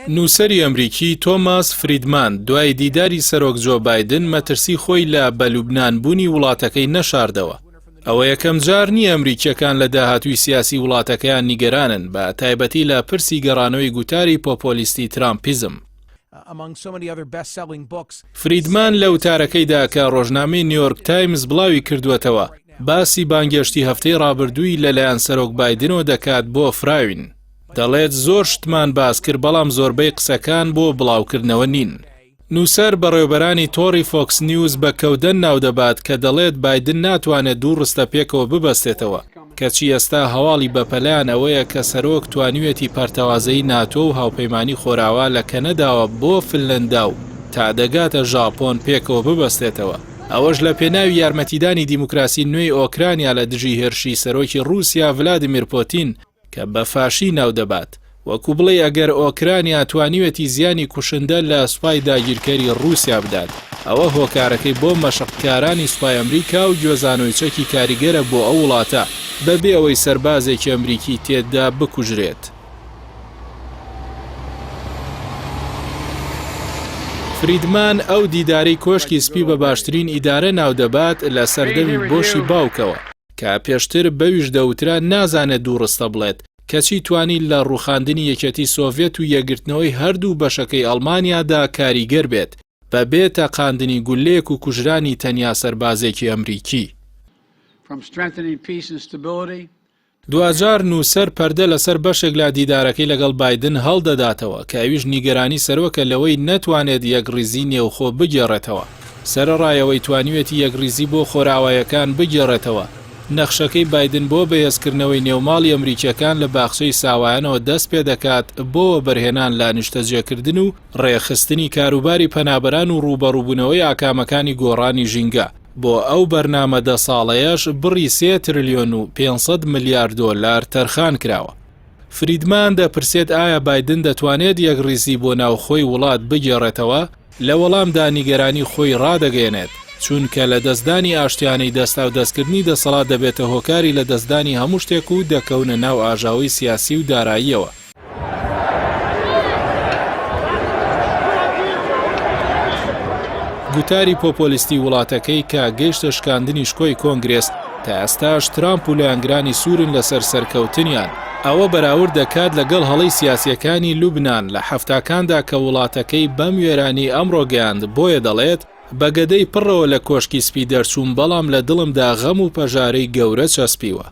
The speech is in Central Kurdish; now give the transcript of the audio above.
نووسەری ئەمریکی تۆماس فریدمان دوای دیداری سەرۆک جۆ بایدن مەترسی خۆی لە بەلوبنانبوونی وڵاتەکەی نەشاردەوە. ئەوە یەکەم جار نییە ئەمریکیەکان لە داهاتووی سیاسی وڵاتەکەیان نیگەرانن بە تایبەتی لە پرسی گەڕانەوەی گوتاری پۆپۆلیستی ترامپیزم. فریدمان لە وتارەکەیدا کە ڕۆژنامەی نیویۆرک تایمز بڵاوی کردووەتەوە باسی بانگێشتی هەفتەی ڕابردووی لەلایەن سەرۆک بایدنەوە دەکات بۆ فراوین. دەڵێت زۆر شتمان باس کرد بەڵام زۆربەی قسەکان بۆ بڵاوکردنەوە نین. نووسەر بەڕێوەبەرانی تۆڕی فۆکس نیوز بە کەودەن ناودەبات کە دەڵێت بایدن ناتوانێت دوو ڕستە پێکەوە ببەستێتەوە کەچی ئێستا هەواڵی بەپەلایان ئەوەیە کە سەرۆک توانیوێتی پەرتەوازەی ناتۆ و هاوپەیمانی خۆراوا لە کەنەداوە بۆ فنلەندا و تا دەگاتە ژاپۆن پێکەوە ببەستێتەوە. ئەوەش لە پێناوی یارمەتیدانی دیموکراسی نوێی ئۆکرانیا لە دژی هێرشی سەرۆکی رووسیا ڤلادیمیر پۆتین کە بە فاشی ناودەبات وەکو بڵێ ئەگەر ئۆکرانیا توانیوێتی زیانی کوشندە لە سوپای داگیرکەری رووسیا بدات ئەوە هۆکارەکەی بۆ مەشقکارانی سوپای ئەمریکا و گوێزانەوەی چەکی کاریگەرە بۆ ئەو وڵاتە بەبێ ئەوەی سەربازێکی ئەمریکی تێدا بکوژرێت. فریدمان ئەو دیدارەی کۆشکی سپی بە باشترین ئیدارە ناودەبات لە سەردەمی بۆشی باوکەوە کە پێشتر بەویش دەوترا نازانێت دووڕستە بڵێت کەچی توانی لە ڕوخاندنی یەکێتی سۆڤێت و یەگرتنەوەی هەردوو بەشەکەی ئەڵمانیادا کاریگەر بێت بەبێ تەقاندنی گولەیەک و کوژرانی تەنیا سەربازێکی ئەمریکی. دوجار نووسەر پەردە لەسەر بەشێک لە دیدارەکەی لەگەڵ بایدن هەڵدەداتەوە کە ئەویش نیگەرانی سەرۆکە لەوەی نەتوانێت یەکڕیزی نێوخۆ بگێڕێتەوە. سەرەڕایەوەی توانیوێتی یەکڕیزی بۆ خۆراوایەکان بگێڕێتەوە. نەخشەکەی بایدن بۆ بەهێزکردنەوەی نێوماڵی ئەمریکیەکان لە باخچەی ساوایانەوە دەست پێ دەکات بۆ بەرهێنان لا نیشتەجێکردن و ڕێخستنی کاروباری پەنابەران و ڕوبەڕووبوونەوەی ئاکامەکانی گۆڕانی ژینگە. بۆ ئەو بەرنامە 10 ساڵەیەش بڕی 3 تریلیۆن و 500 میلیارد دۆلار تەرخان کراوە. فریدمان دەپرسێت ئایا بایدن دەتوانێت یەکڕیزی بۆ ناوخۆی وڵات بگێڕێتەوە؟ لە وەڵامدا نیگەرانی خۆی ڕادەگەێنێت چونکە لە دەستدانی ئاشتیانەی دەستا و دەستکردنی دەسەڵات دەبێتە هۆکاری لە دەستدانی هەموو شتێک و دەکەونە ناو ئاژاوی سیاسی و داراییەوە. گوتاری پۆپۆلیستی وڵاتەکەی کە گەیشتە شکاندنی شکۆی کۆنگرێس تا ئێستاش ترامپ و لایەنگرانی سوورن لەسەر سەرکەوتنیان. ئەوە بەراورد دەکات لەگەڵ هەڵەی سیاسیەکانی لوبنان لە هەفتاکاندا کە وڵاتەکەی بەم وێرانی ئەمڕۆ گەیاند بۆیە دەڵێت بەگەدەی پڕەوە لە کۆشکی سپی دەرچوون بەڵام لە دڵمدا غەم و پەژارەی گەورە چەسپیوە.